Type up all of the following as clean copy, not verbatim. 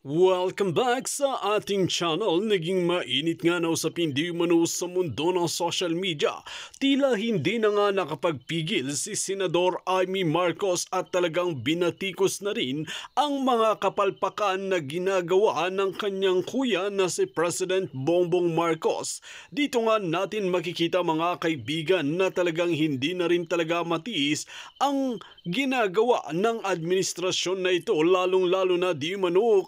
Welcome back sa ating channel. Naging mainit nga na usapin di umano sa mundo ng social media. Tila hindi na nga nakapagpigil si Senador Amy Marcos at talagang binatikos na rin ang mga kapalpakan na ginagawa ng kanyang kuya na si President Bongbong Marcos. Dito nga natin makikita mga kaibigan na talagang hindi na rin talaga matiis ang ginagawa ng administrasyon na ito, lalong-lalo na di umano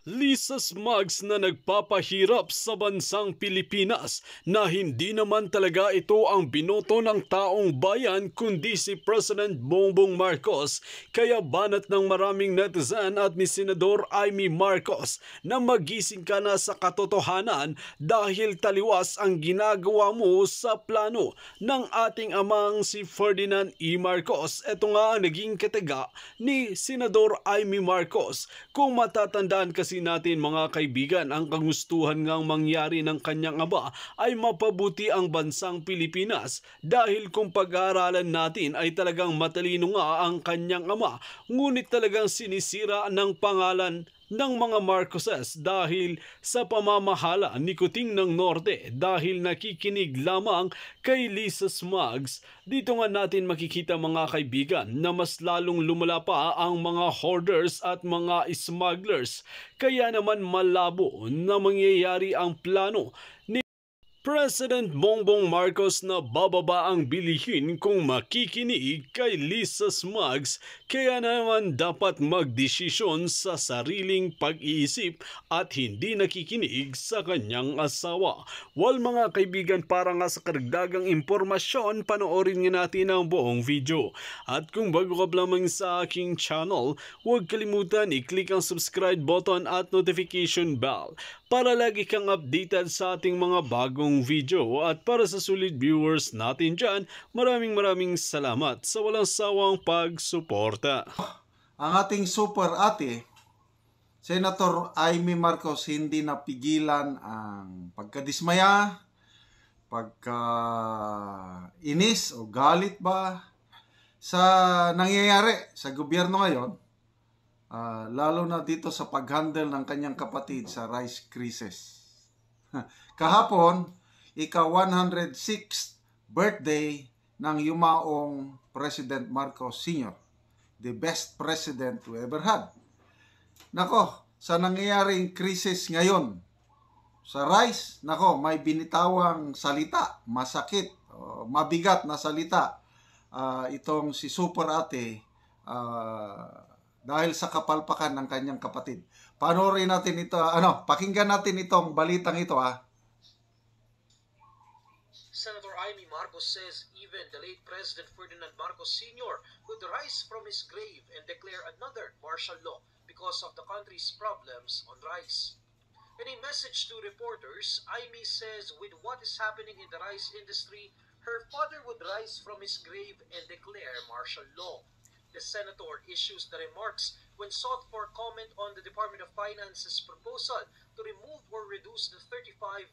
Lisa Smugs na nagpapahirap sa bansang Pilipinas na hindi naman talaga ito ang binoto ng taong bayan kundi si President Bongbong Marcos. Kaya banat ng maraming netizen at ni Senador Amy Marcos na magising ka na sa katotohanan dahil taliwas ang ginagawa mo sa plano ng ating amang si Ferdinand E. Marcos. Ito nga ang naging kataga ni Senador Amy Marcos. Kung matatandaan kasi natin mga kaibigan, ang kagustuhan ngang mangyari ng kanyang ama ay mapabuti ang bansang Pilipinas dahil kung pag-aaralan natin ay talagang matalino nga ang kanyang ama, ngunit talagang sinisira ng pangalan ng mga Marcoses dahil sa pamamahala ni Kuting ng Norte dahil nakikinig lamang kay Lisa Smugs. Dito nga natin makikita mga kaibigan na mas lalong lumala pa ang mga hoarders at mga smugglers. Kaya naman malabo na mangyayari ang plano ni President Bongbong Marcos na bababa ang bilihin kung makikinig kay Lisa Smugs, kaya naman dapat magdesisyon sa sariling pag-iisip at hindi nakikinig sa kanyang asawa. Well mga kaibigan, para nga sa karagdagang impormasyon, panoorin nga natin ang buong video. At kung bago ka lamang sa aking channel, huwag kalimutan i-click ang subscribe button at notification bell para lagi kang updated sa ating mga bagong video. At para sa solid viewers natin dyan, maraming salamat sa walang sawang pagsuporta. Ang ating super ate, Senator Amy Marcos, hindi napigilan ang pagkadismaya, pagka-inis o galit ba sa nangyayari sa gobyerno ngayon. Lalo na dito sa pag-handle ng kanyang kapatid sa rice crisis. Kahapon, ika-106th birthday ng yumaong President Marcos Sr., the best president we ever had. Nako, sa nangyayaring krisis ngayon sa rice, nako, may binitawang salita, masakit, mabigat na salita itong si super ate dahil sa kapalpakan ng kanyang kapatid. Panoorin natin ito, pakinggan natin itong balitang ito. Senator Amy Marcos says even the late President Ferdinand Marcos Sr. would rise from his grave and declare another martial law because of the country's problems on rice. In a message to reporters, Amy says with what is happening in the rice industry, her father would rise from his grave and declare martial law. The senator issues the remarks when sought for comment on the Department of Finance's proposal to remove or reduce the 35%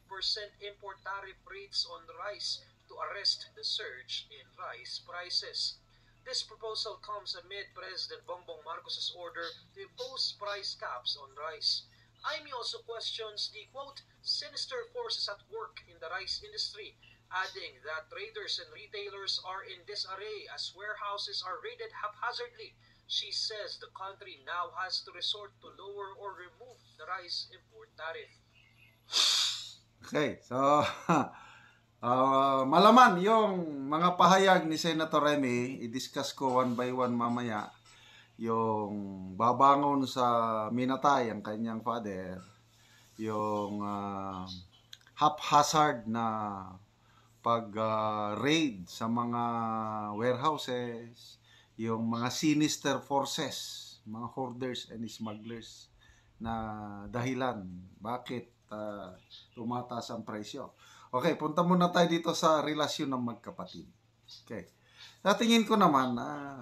import tariff rates on rice to arrest the surge in rice prices. This proposal comes amid President Bongbong Marcos's order to impose price caps on rice. Amy also questions the, quote, sinister forces at work in the rice industry, adding that traders and retailers are in disarray as warehouses are raided haphazardly. She says the country now has to resort to lower or remove the rice import tariff. Okay, so malaman yung mga pahayag ni Senator Amy, i-discuss ko one by one mamaya. Yung babangon sa minatay ang kanyang father, yung haphazard na pag-raid sa mga warehouses, yung mga sinister forces, mga hoarders and smugglers na dahilan bakit tumataas ang presyo. Okay, punta muna tayo dito sa relasyon ng magkapatid. Okay. Natingin ko naman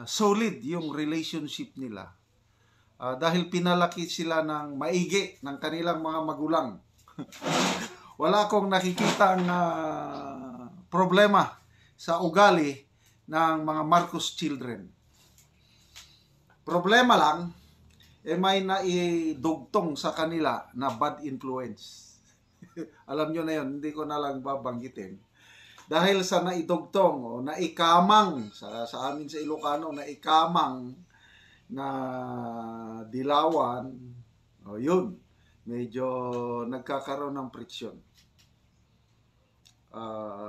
solid yung relationship nila. Dahil pinalaki sila ng maigi ng kanilang mga magulang. Wala akong nakikitang problema sa ugali ng mga Marcos children. Problema lang, may naidugtong sa kanila na bad influence. Alam nyo na yun, hindi ko na lang babanggitin. Dahil sa naidugtong o naikamang, sa amin sa Ilocano, naikamang na dilawan, o yun, medyo nagkakaroon ng friction.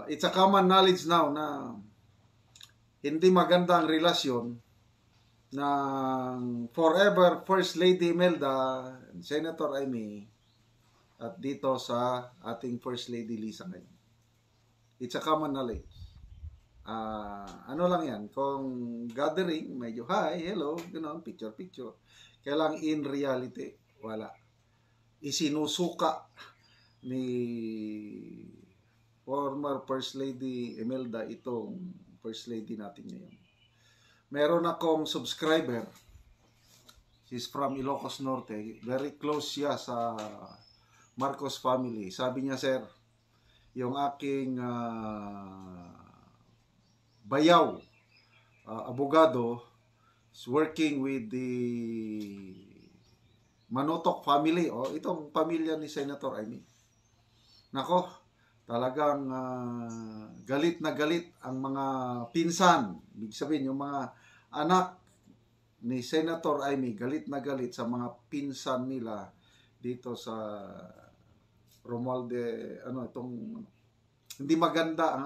It's a common knowledge now na hindi maganda ang relasyon ng forever First Lady Imelda, Senator Amy, at dito sa ating First Lady Lisa ngayon. It's a common knowledge. Ano lang yan, kung gathering, medyo hi, hello, gano'n, picture. Kaya lang in reality, wala. Isinusuka ni former First Lady Imelda itong First Lady natin ngayon. Meron akong subscriber. She's from Ilocos Norte. Very close siya sa Marcos family. Sabi niya, sir, yung aking bayaw, abogado, is working with the Manotok family. Itong pamilya ni Senator Amy. Nako, talagang galit na galit ang mga pinsan. Ibig sabihin, yung mga anak ni Senator Amy, galit na galit sa mga pinsan nila dito sa Romualdez, hindi maganda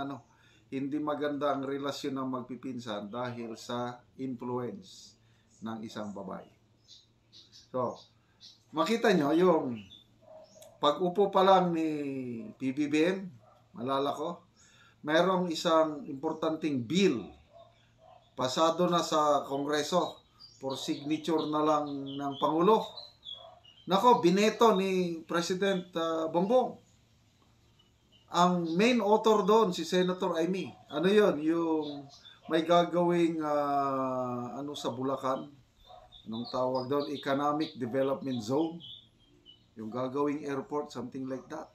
ang relasyon ng magpipinsan dahil sa influence ng isang babae. So, makita nyo yung pag-upo pa lang ni PBBM, malala ko, mayroong isang importanteng bill pasado na sa Kongreso for signature na lang ng Pangulo. Nako, bineto ni President Bongbong. Ang main author doon, si Senator Amy. Ano yun? Yung may gagawing sa Bulacan. Anong tawag doon? Economic Development Zone. Yung gagawing airport, something like that.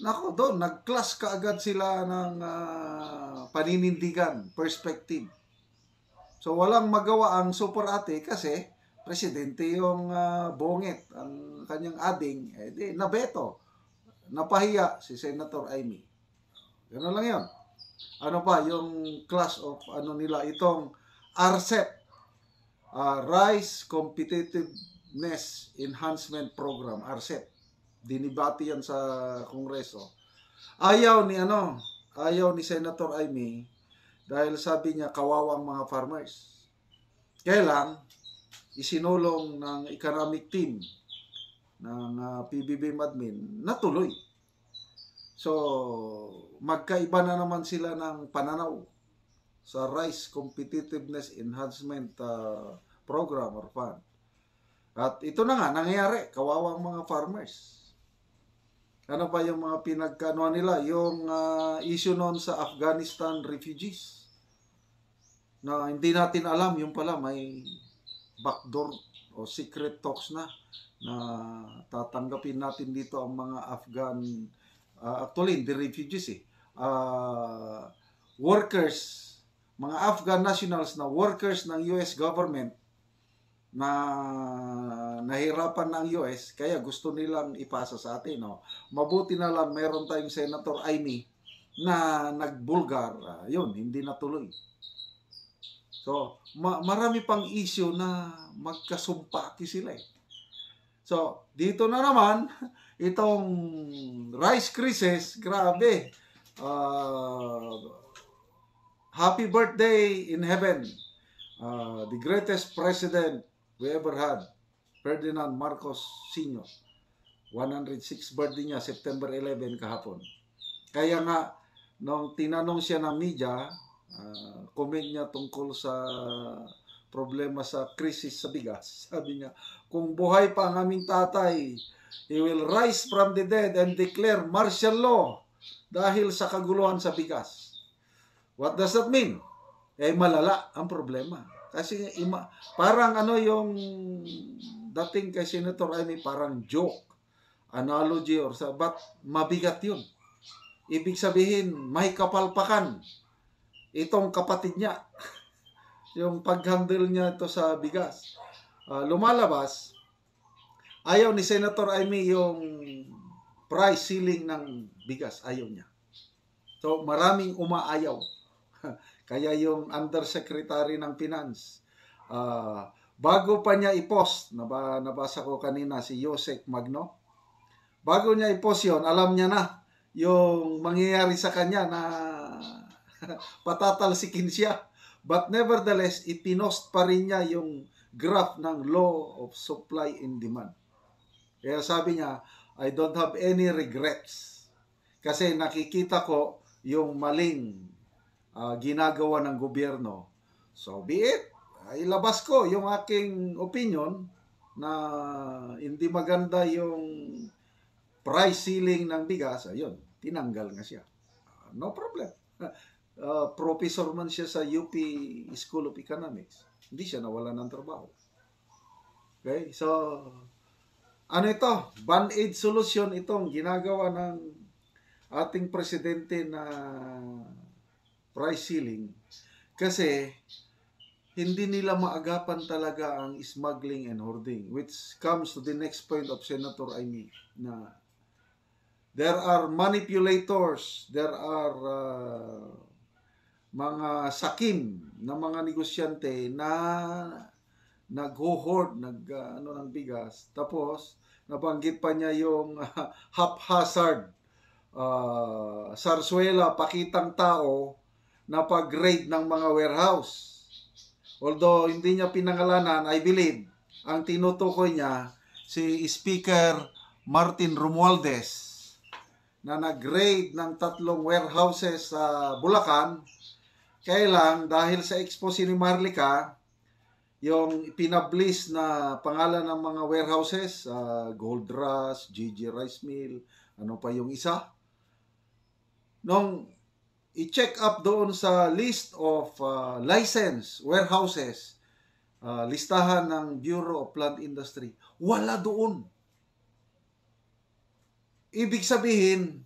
Nako, doon, nag-class kaagad sila ng paninindigan, perspective. So, walang magawa ang super ate kasi presidente yung bongit, ang kanyang ading, nabeto. Napahiya si Senator Amy. Gano'n lang yun. Ano pa, yung class of nila, itong RCEP, Rice Competitiveness Enhancement Program, RCEP. Dinibati yan sa Kongreso. Ayaw ni Senator Amy dahil sabi niya kawawang mga farmers. Kaya lang, isinulong ng economic team ng PBBM admin natuloy. So, magkaiba na naman sila ng pananaw sa Rice Competitiveness Enhancement Program or Fund. At ito na nga, nangyayari, kawawang mga farmers. Ano pa yung mga pinagkanuan nila? Yung issue noon sa Afghanistan refugees. Na hindi natin alam, yung pala may backdoor o secret talks na tatanggapin natin dito ang mga Afghan, actually hindi refugees workers, mga Afghan nationals na workers ng US government na nahirapan ng US kaya gusto nilang ipasa sa atin. Mabuti na lang meron tayong Senator Amy na nagbulgar, yun, hindi natuloy. So, marami pang issue na magkasumpaki sila So, dito na naman, itong rice crisis, grabe. Happy birthday in heaven. The greatest president we ever had, Ferdinand Marcos Sr. 106 birthday niya, September 11 kahapon. Kaya nga, nung tinanong siya ng media, comment niya tungkol sa problema sa krisis sa bigas. Sabi niya, kung buhay pa ang aming tatay, he will rise from the dead and declare martial law dahil sa kaguluhan sa bigas. What does that mean? Malala ang problema. Kasi parang yung dating kay Senator Amy, parang joke, analogy or but mabigat yun. Ibig sabihin, may kapalpakan itong kapatid niya. Yung pag-handle niya ito sa bigas. lumalabas, ayaw ni Senator Amy yung price ceiling ng bigas. Ayaw niya. So, maraming umaayaw. Kaya yung Undersecretary ng Finance, bago pa niya i-post, nabasa ko kanina si Yosek Magno, bago niya i-post yun, alam niya na yung mangyayari sa kanya na patatalsikin siya. But nevertheless, ipinost pa rin niya yung graph ng law of supply and demand. Kaya sabi niya, I don't have any regrets. Kasi nakikita ko yung maling ginagawa ng gobyerno. So be it. Ilabas ko yung aking opinion na hindi maganda yung price ceiling ng bigas. Ayun, tinanggal nga siya. No problem. Professor man siya sa UP School of Economics. Hindi siya nawala ng trabaho. Okay? So, ano ito? Band-aid solution itong ginagawa ng ating presidente na price ceiling. Kasi, hindi nila maagapan talaga ang smuggling and hoarding, which comes to the next point of Senator Amy, na there are manipulators, there are mga sakim na mga negosyante na nag-hoard, ng bigas. Tapos, nabanggit pa niya yung haphazard, sarsuela, pakitang tao na pag-raid ng mga warehouse. Although, hindi niya pinangalanan, I believe, ang tinutukoy niya, si Speaker Martin Romualdez, na nag-raid ng 3 warehouses sa Bulacan. Kailang, dahil sa expose ni Marlica, yung ipinablis na pangalan ng mga warehouses, Gold Rush, GG Rice Mill, ano pa yung isa. Nung i-check up doon sa list of licensed warehouses, listahan ng Bureau of Plant Industry, wala doon. Ibig sabihin,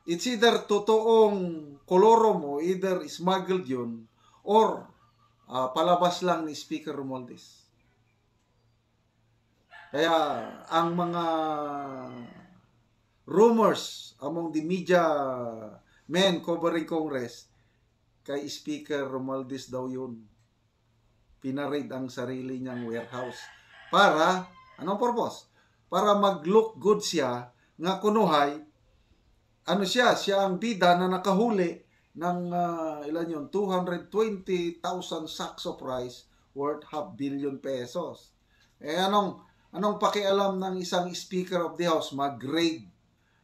it's either totoong kolorom o either smuggled yun or palabas lang ni Speaker Romualdez. Kaya ang mga rumors among the media men covering Congress, kay Speaker Romualdez daw yun. Pinaraid ang sarili niyang warehouse. Para, anong purpose? Para mag-look good siya, nga kunuhay, siya ang bida na nakahuli ng, ilan yun, 220,000 sacks of rice worth $500 million pesos. Anong pakialam ng isang Speaker of the House mag-grade,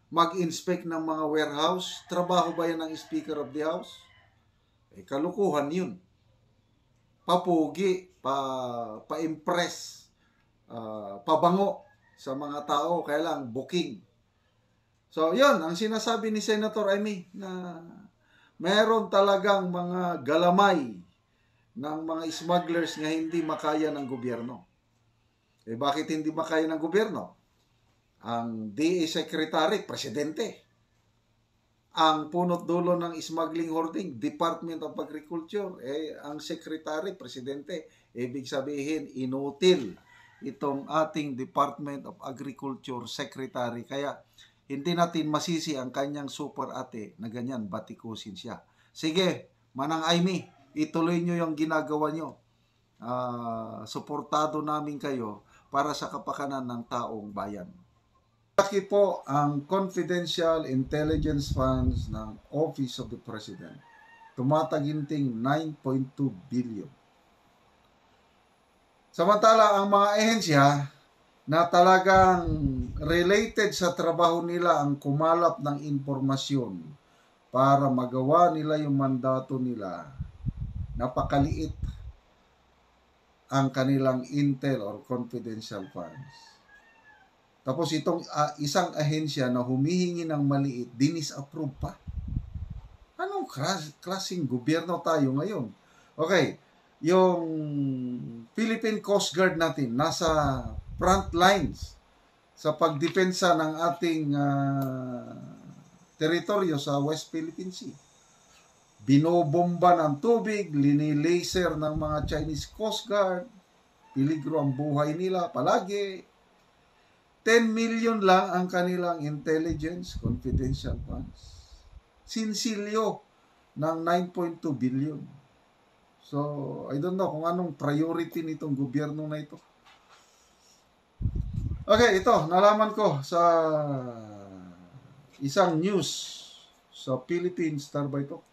mag-inspect ng mga warehouse? Trabaho ba yan ng Speaker of the House? Kalukuhan yun. Papugi, pa-impress, pabango sa mga tao, kailang booking. So, yun, ang sinasabi ni Senator Amy, na meron talagang mga galamay ng mga smugglers na hindi makaya ng gobyerno. Bakit hindi makaya ng gobyerno? Ang DA Secretary, Presidente. Ang punot dulo ng smuggling hoarding, Department of Agriculture. Ang Secretary, Presidente. Ibig sabihin, inutil itong ating Department of Agriculture Secretary. Kaya, hindi natin masisi ang kanyang super ate na ganyan, batikusin siya. Sige, Manang Amy, ituloy nyo yung ginagawa nyo. Suportado namin kayo para sa kapakanan ng taong bayan. Laki po ang confidential intelligence funds ng Office of the President. Tumataginting 9.2 billion. Samantala, ang mga ehensya na talagang related sa trabaho nila ang kumalap ng impormasyon para magawa nila yung mandato nila, napakaliit ang kanilang intel or confidential funds. Tapos itong isang ahensya na humihingi ng maliit, dinis-approve pa. Anong klaseng gobyerno tayo ngayon? Okay, yung Philippine Coast Guard natin nasa front lines sa pagdepensa ng ating teritoryo sa West Philippine Sea. binobomba ng tubig, linilaser ng mga Chinese Coast Guard, peligro ang buhay nila palagi. 10 million lang ang kanilang intelligence confidential funds. Sinsilyo ng 9.2 billion. So, I don't know kung anong priority nitong gobyerno na ito. Okay, ito, nalaman ko sa isang news sa Philippine Star ba ito?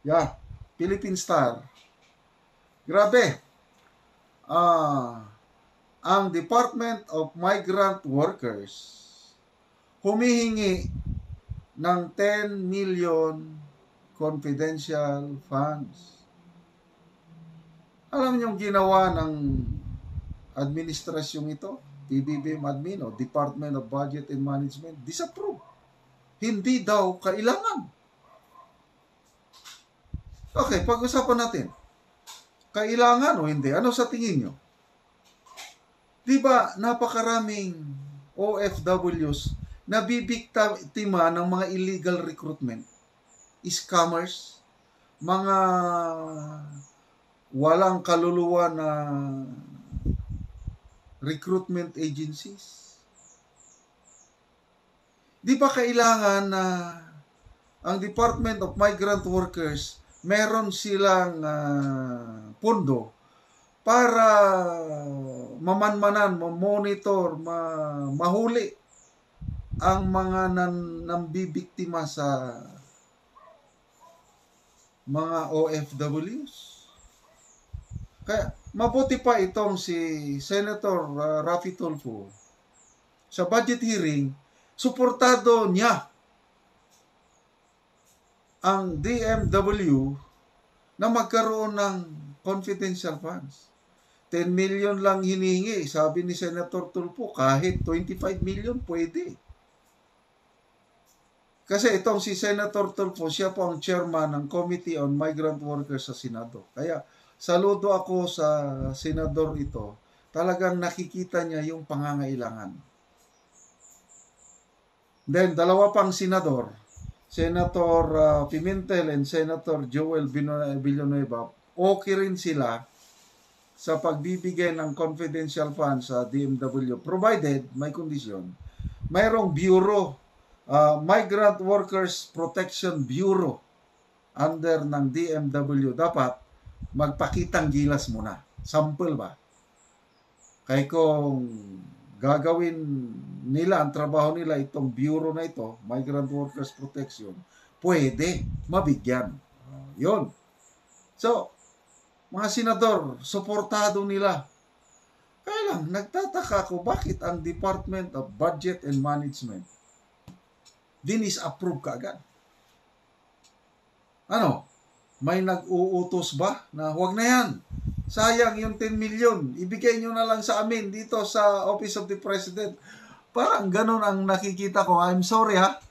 Yeah, Philippine Star. Grabe. Ang Department of Migrant Workers humihingi ng 10 million confidential funds. Alam niyo yung ginawa ng administrasyong ito, PBBM admin o Department of Budget and Management, disapprove. Hindi daw kailangan. Okay, pag-usapan natin. Kailangan o hindi? Ano sa tingin nyo? Di ba napakaraming OFWs na bibiktima ng mga illegal recruitment? Scammers, mga walang kaluluwa na recruitment agencies. Di ba kailangan na ang Department of Migrant Workers meron silang pundo para mamanmanan, mamonitor, mahuli ang mga nambibiktima sa mga OFWs. Kaya mabuti pa itong si Senator Raffy Tulfo sa budget hearing, suportado niya ang DMW na magkaroon ng confidential funds. 10 million lang hinihingi. Sabi ni Senator Tulfo, kahit 25 million pwede. Kasi itong si Senator Tulfo, siya po ang chairman ng Committee on Migrant Workers sa Senado. Kaya saludo ako sa senador ito. Talagang nakikita niya yung pangangailangan. Then, dalawa pang senador, Senator Pimentel and Senator Joel Villanueva, okay rin sila sa pagbibigay ng confidential funds sa DMW, provided, may kondisyon, mayroong bureau, Migrant Workers Protection Bureau under ng DMW, dapat magpakitang gilas muna. Sample ba? Kaya kung gagawin nila, ang trabaho nila, itong bureau na ito, Migrant Workers Protection, pwede mabigyan. Yun. So, mga senador, suportado nila. Kaya lang, nagtataka ko bakit ang Department of Budget and Management dinis-approve kaagad. Ano? May nag-uutos ba na huwag na yan? Sayang yung 10 million. Ibigay nyo na lang sa amin dito sa Office of the President. Parang ganun ang nakikita ko. I'm sorry ha.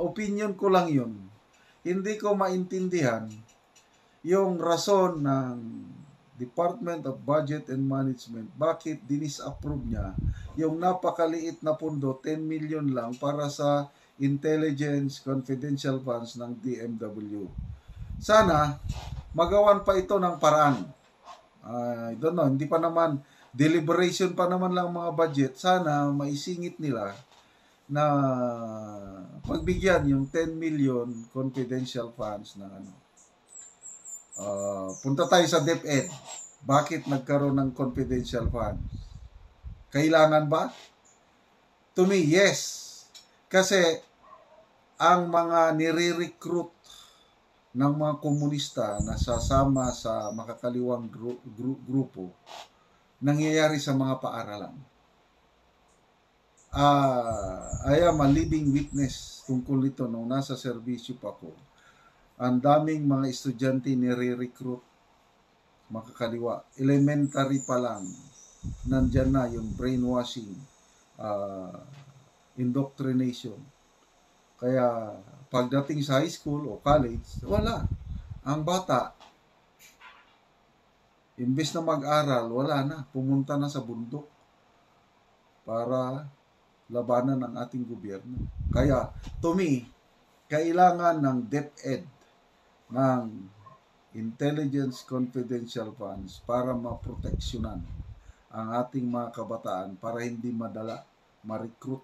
Opinion ko lang yun. Hindi ko maintindihan yung rason ng Department of Budget and Management, bakit dinis-approve niya yung napakaliit na pundo, 10 million lang para sa intelligence confidential funds ng DMW. Sana magawan pa ito ng paraan. I don't know, hindi pa naman, deliberation pa naman lang mga budget. Sana maisingit nila na pagbigyan yung 10 million confidential funds na ano. Punta tayo sa DepEd. Bakit nagkaroon ng confidential funds? Kailangan ba? To me, yes. Kasi ang mga nire-recruit ng mga komunista na sasama sa makakaliwang grupo nangyayari sa mga paaralan. I am a living witness tungkol nito nung nasa serbisyo pa ko. Ang daming mga estudyante nire-recruit makakaliwa. Elementary pa lang, nandyan na yung brainwashing, indoctrination. Kaya pagdating sa high school o college, wala. Ang bata, imbes na mag-aral, wala na. Pumunta na sa bundok para labanan ng ating gobyerno. Kaya, to me, kailangan ng DepEd ng Intelligence Confidential Funds para maproteksyonan ang ating mga kabataan para hindi madala, ma-recruit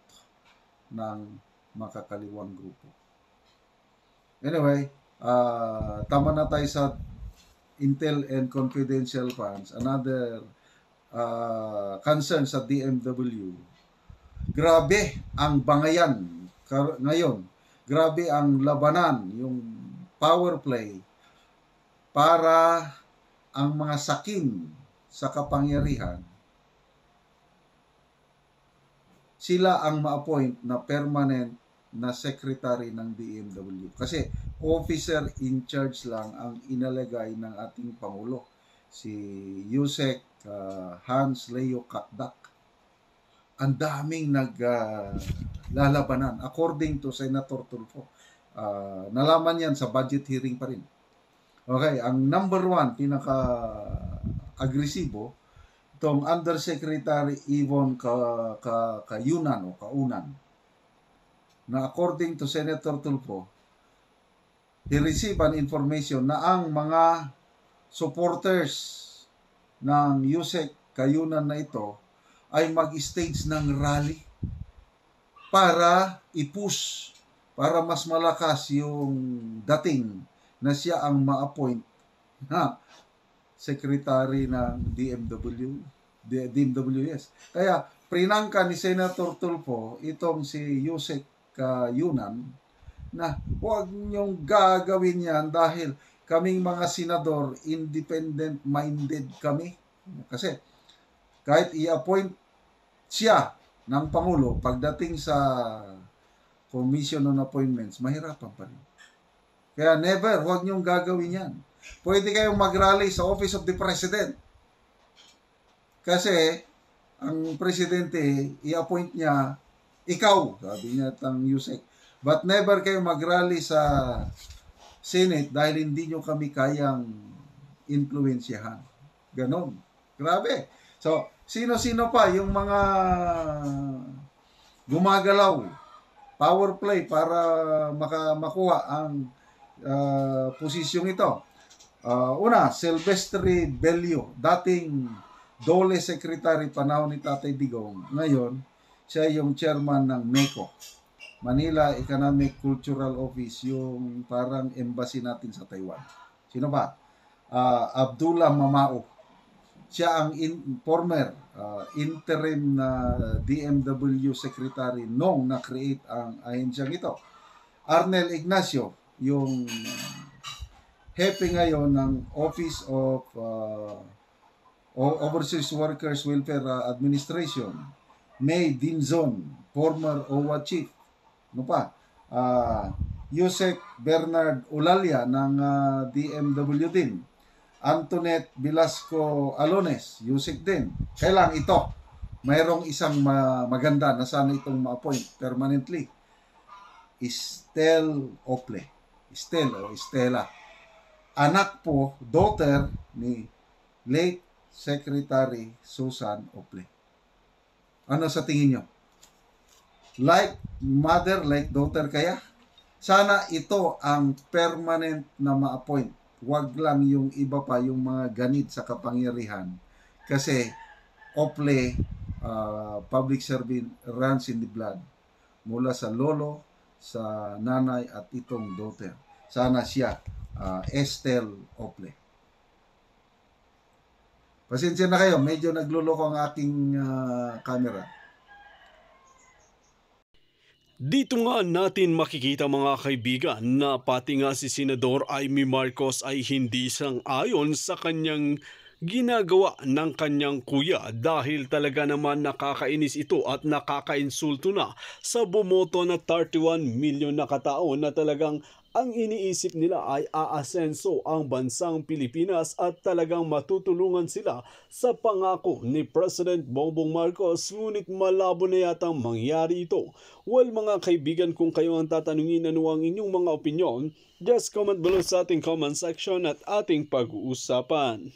ng makakaliwang grupo. Anyway, tama na tayo sa Intel and Confidential Funds. Another concern sa DMW. Grabe ang bangayan ngayon. Grabe ang labanan, yung power play para ang mga sakim sa kapangyarihan, sila ang ma-appoint na permanent na secretary ng DMW. Kasi officer in charge lang ang inalagay ng ating Pangulo, si Yusek Hans Leo Kakdak. Ang daming naglalabanan. According to Senator Tulfo, nalaman yan sa budget hearing pa rin. Okay, ang number one, pinaka-agresibo, itong Undersecretary Yvonne Kaunan, na according to Senator Tulfo, he received an information na ang mga supporters ng Yusek Kaunan na ito ay mag-stage ng rally para i-push, para mas malakas yung dating na siya ang ma-appoint na secretary ng DMWS. Kaya prinangka ni Senator Tulfo itong si Yusek Kaunan na huwag niyong gagawin yan dahil kaming mga senador independent-minded kami. Kasi kahit i-appoint siya ng Pangulo, pagdating sa Commission on Appointments, mahirapan pa rin. Kaya never, huwag niyong gagawin yan. Pwede kayong mag-rally sa Office of the President. Kasi, ang Presidente, i-appoint niya, ikaw, sabi niya tang Yusek. But never kayo mag-rally sa Senate dahil hindi nyo kami kayang influensyahan. Ganon. Grabe. So, sino-sino pa yung mga gumagalaw, power play para makuha ang posisyong ito. Una, Silvestre Bello, dating Dole Secretary panahon ni Tatay Digong. Ngayon, siya yung chairman ng MECO, Manila Economic Cultural Office, yung parang embassy natin sa Taiwan. Sino ba? Abdullah Mamao. Siya ang former interim na DMW Secretary nung na-create ang ahensyang ito. Arnel Ignacio, yung hepe ngayon ng Office of Overseas Workers Welfare Administration. May Dinzon, former OWA chief. Ano pa? Yusek Bernard Ulalia ng DMW din. Antoinette Velasco Alones, Yusek din. Kailang ito, mayroong isang maganda na sana itong ma-appoint permanently. Estel Ople. Estela. Anak po, daughter ni late Secretary Susan Ople. Ano sa tingin nyo? Like mother, like daughter kaya? Sana ito ang permanent na ma-appoint. Huwag lang yung iba pa, yung mga ganit sa kapangyarihan. Kasi Ople, public servant, runs in the blood. Mula sa lolo, sa nanay at itong daughter. Sana siya, Estel Ople. Pasensya na kayo, medyo nagluloko ang aking camera. Dito nga natin makikita mga kaibigan na pati nga si Senador Amy Marcos ay hindi sang-ayon sa kanyang ginagawa ng kanyang kuya dahil talaga naman nakakainis ito at nakakainsulto na sa bumoto na 31 milyon na katao na talagang ang iniisip nila ay aasenso ang bansang Pilipinas at talagang matutulungan sila sa pangako ni President Bongbong Marcos, ngunit malabo na yatang mangyari ito. Well mga kaibigan, kung kayo ang tatanungin ano ang inyong mga opinyon, just comment below sa ating comment section at ating pag-uusapan.